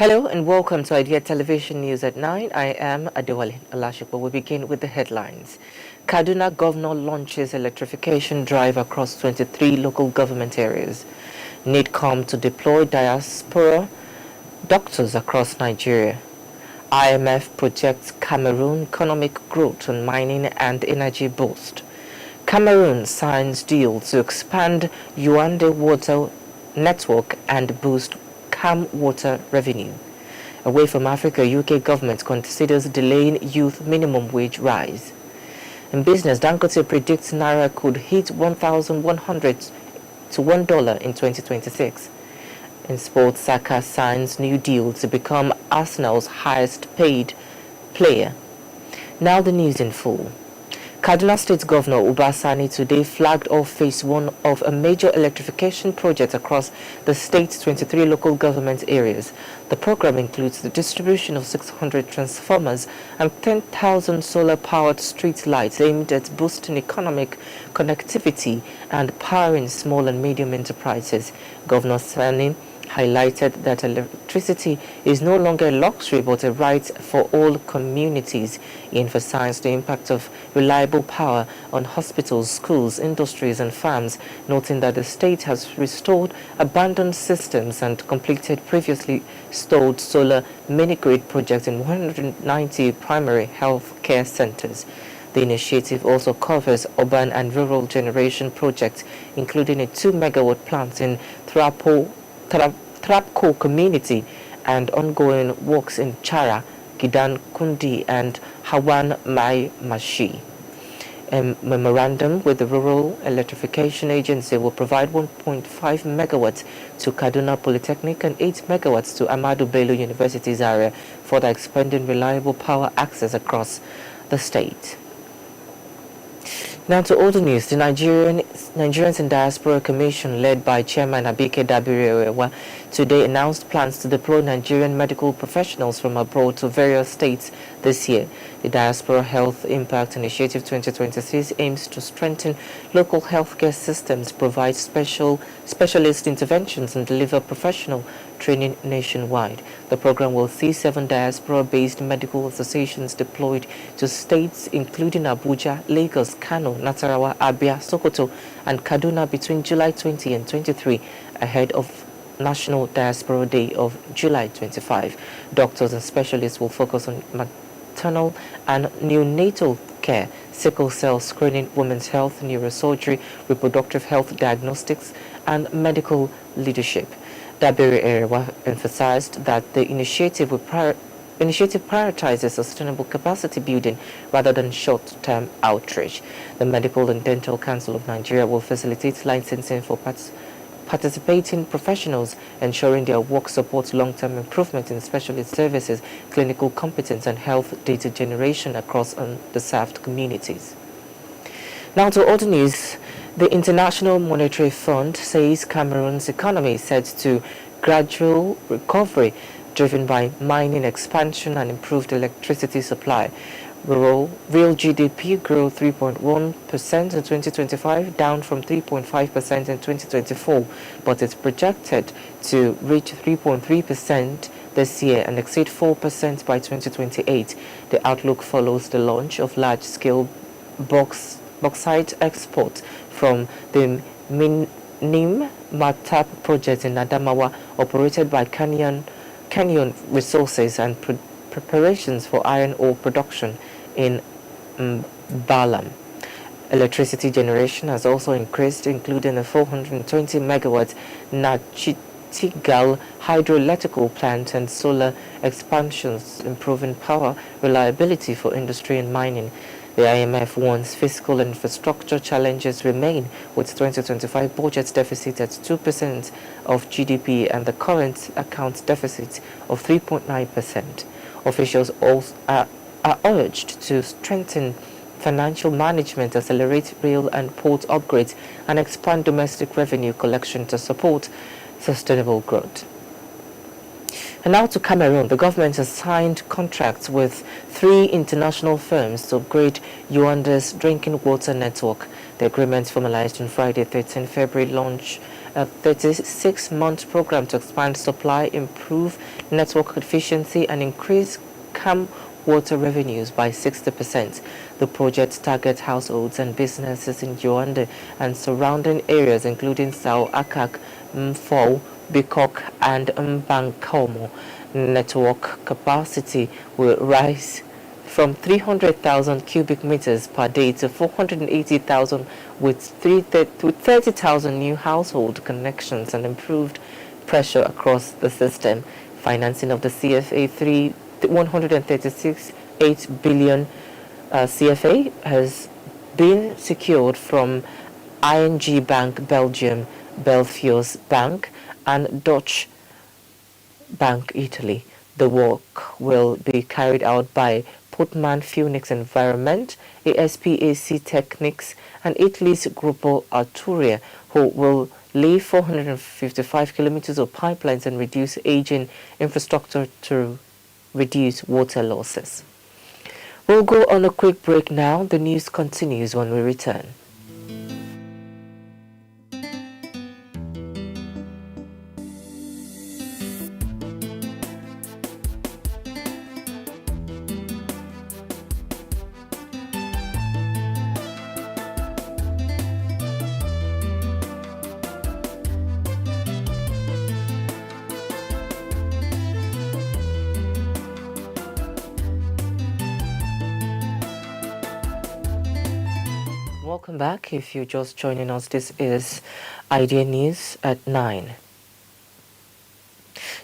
Hello and welcome to Idea Television News at 9. I am Adewale Alashikwa. We begin with the headlines. Kaduna Governor launches electrification drive across 23 local government areas. NIDCOM to deploy diaspora doctors across Nigeria. IMF projects Cameroon economic growth on mining and energy boost. Cameroon signs deal to expand YAOUNDÉ water network and boost CAMWATER revenue. Away from Africa, UK government considers delaying youth minimum wage rise. In business, Dangote predicts NAIRA could hit 1,100 to $1 in 2026. In sports, SAKA signs new deal to become Arsenal's highest paid player. Now the news in full. Kaduna State Governor Uba Sani today flagged off phase 1 of a major electrification project across the state's 23 local government areas. The program includes the distribution of 600 transformers and 10,000 solar-powered street lights aimed at boosting economic connectivity and powering small and medium enterprises. Governor Sani highlighted that electricity is no longer a luxury but a right for all communities. He emphasized the impact of reliable power on hospitals, schools, industries and farms, noting that the state has restored abandoned systems and completed previously stalled solar mini-grid projects in 190 primary health care centers. The initiative also covers urban and rural generation projects, including a 2-megawatt plant in Trapco community and ongoing works in Chara, Gidan Kundi and Hawan Mai Mashi. A memorandum with the Rural Electrification Agency will provide 1.5 megawatts to Kaduna Polytechnic and 8 megawatts to Ahmadu Bello University's area, further expanding reliable power access across the state. Now to other news. The Nigerians in Diaspora Commission, led by Chairman Abike Dabiri, today announced plans to deploy Nigerian medical professionals from abroad to various states this year. The Diaspora Health Impact Initiative 2026 aims to strengthen local healthcare systems, provide specialist interventions, and deliver professional training nationwide. The program will see 7 diaspora-based medical associations deployed to states including Abuja, Lagos, Kano, Nasarawa, Abia, Sokoto, and Kaduna between July 20 and 23, ahead of National Diaspora Day of July 25. Doctors and specialists will focus on maternal and neonatal care, sickle cell screening, women's health, neurosurgery, reproductive health diagnostics, and medical leadership. Dabiri Erewa emphasized that the initiative prioritizes sustainable capacity building rather than short-term outreach. The Medical and Dental Council of Nigeria will facilitate licensing for participating professionals, ensuring their work supports long-term improvement in specialist services, clinical competence, and health data generation across underserved communities. Now to other news. The International Monetary Fund says Cameroon's economy is set to gradual recovery driven by mining expansion and improved electricity supply. Real GDP grew 3.1% in 2025, down from 3.5% in 2024, but it's projected to reach 3.3% this year and exceed 4% by 2028. The outlook follows the launch of large-scale bauxite exports from the Nim Matap project in Adamawa, operated by Canyon Resources, and preparations for iron ore production in Balam. Electricity generation has also increased, including a 420 megawatt Nachitigal hydroelectrical plant and solar expansions, improving power reliability for industry and mining. The IMF warns fiscal and infrastructure challenges remain, with 2025 budget deficit at 2% of GDP and the current account deficit of 3.9%. Officials also are urged to strengthen financial management, accelerate rail and port upgrades, and expand domestic revenue collection to support sustainable growth. And now to Cameroon. The government has signed contracts with 3 international firms to upgrade YAOUNDÉ's drinking water network. The agreement, formalized on Friday, 13 February, a 36-month program to expand supply, improve network efficiency, and increase CAMWATER revenues by 60%. The project targets households and businesses in YAOUNDÉ and surrounding areas, including Sao Akak, Mfo, Bikok, and Mbankomo. Network capacity will rise from 300,000 cubic meters per day to 480,000 with 30,000 new household connections and improved pressure across the system. Financing of the CFA 136.8 billion CFA has been secured from ING Bank Belgium, Belfius Bank, and Dutch Bank Italy. The work will be carried out by Putman Phoenix Environment, ASPAC Techniques, and Italy's Gruppo Arturia, who will lay 455 kilometers of pipelines and reduce aging infrastructure to reduce water losses. We'll go on a quick break now. The news continues when we return. Welcome back. If you're just joining us, this is Idea News at 9.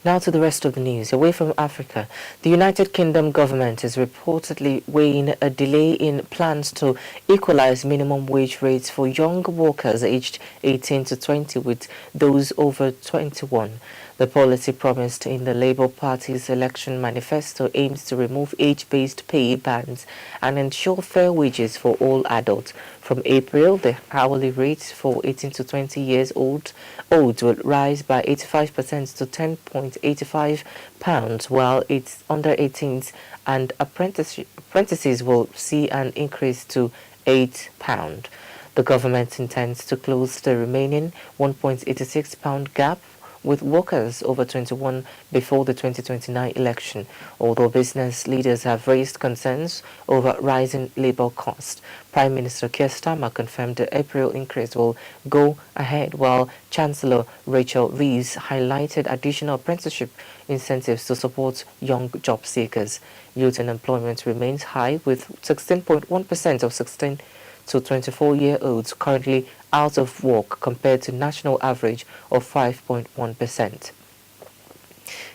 Now to the rest of the news. Away from Africa, the United Kingdom government is reportedly weighing a delay in plans to equalize minimum wage rates for young workers aged 18 to 20 with those over 21. The policy promised in the Labour Party's election manifesto aims to remove age-based pay bands and ensure fair wages for all adults. From April, the hourly rates for 18 to 20 years olds will rise by 85% to £10.85, while it's under 18s and apprentices will see an increase to £8. The government intends to close the remaining £1.86 gap with workers over 21 before the 2029 election, although business leaders have raised concerns over rising labor costs. Prime Minister Keir Starmer confirmed the April increase will go ahead, while Chancellor Rachel Reeves highlighted additional apprenticeship incentives to support young job seekers. Youth unemployment remains high, with 16.1% of 16 to 24-year-olds currently out of work compared to national average of 5.1%.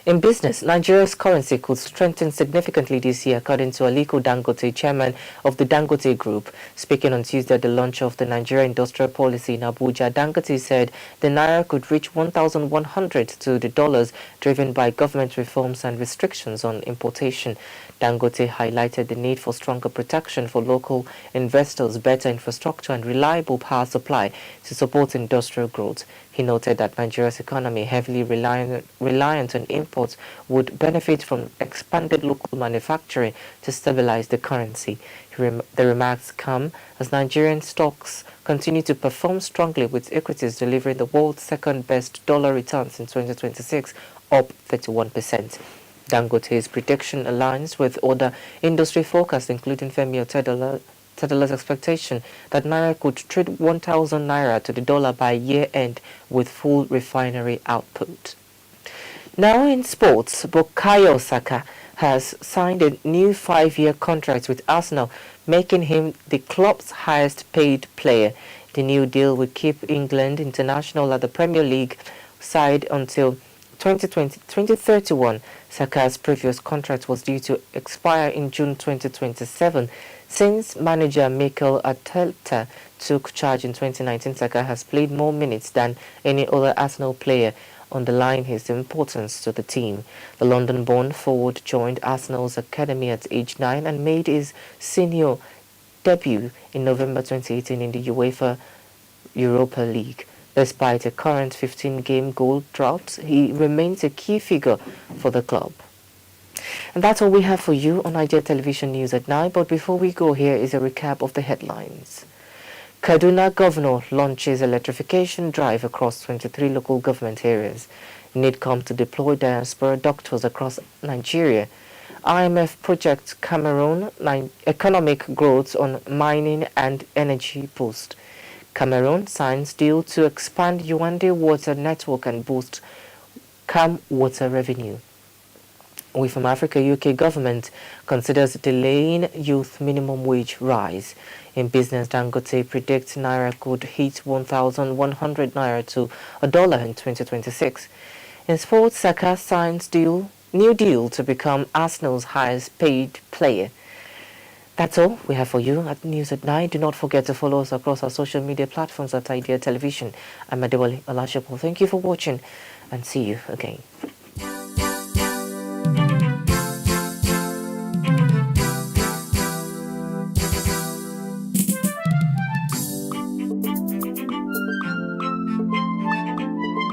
In business, Nigeria's currency could strengthen significantly this year, according to Aliko Dangote, chairman of the Dangote Group. Speaking on Tuesday at the launch of the Nigeria Industrial Policy in Abuja, Dangote said the Naira could reach 1,100 to the dollars, driven by government reforms and restrictions on importation. Dangote highlighted the need for stronger protection for local investors, better infrastructure, and reliable power supply to support industrial growth. He noted that Nigeria's economy, heavily reliant on imports, would benefit from expanded local manufacturing to stabilize the currency. The remarks come as Nigerian stocks continue to perform strongly, with equities delivering the world's second-best dollar returns in 2026, up 31%. Dangote's prediction aligns with other industry forecasts, including Femi Otedola's expectation that Naira could trade 1,000 Naira to the dollar by year-end with full refinery output. Now in sports, Bukayo Saka has signed a new 5-year contract with Arsenal, making him the club's highest-paid player. The new deal will keep England international at the Premier League side until 2031. Saka's previous contract was due to expire in June 2027. Since manager Mikel Arteta took charge in 2019, Saka has played more minutes than any other Arsenal player, underlying his importance to the team. The London-born forward joined Arsenal's academy at age 9 and made his senior debut in November 2018 in the UEFA Europa League. Despite a current 15-game goal drought, he remains a key figure for the club. And that's all we have for you on Nigeria Television News at 9. But before we go, here is a recap of the headlines. Kaduna Governor launches electrification drive across 23 local government areas. NIDCOM to deploy diaspora doctors across Nigeria. IMF projects Cameroon economic growth on mining and energy boost. Cameroon signs deal to expand YAOUNDÉ water network and boost CAMWATER revenue. We from Africa, UK government considers delaying youth minimum wage rise. In business, Dangote predicts Naira could hit 1,100 Naira to $1 in 2026. In sports, SAKA signs new deal to become Arsenal's highest paid player. That's all we have for you at News at 9. Do not forget to follow us across our social media platforms at Idea Television. I'm Adewale Olashopo. Thank you for watching and see you again.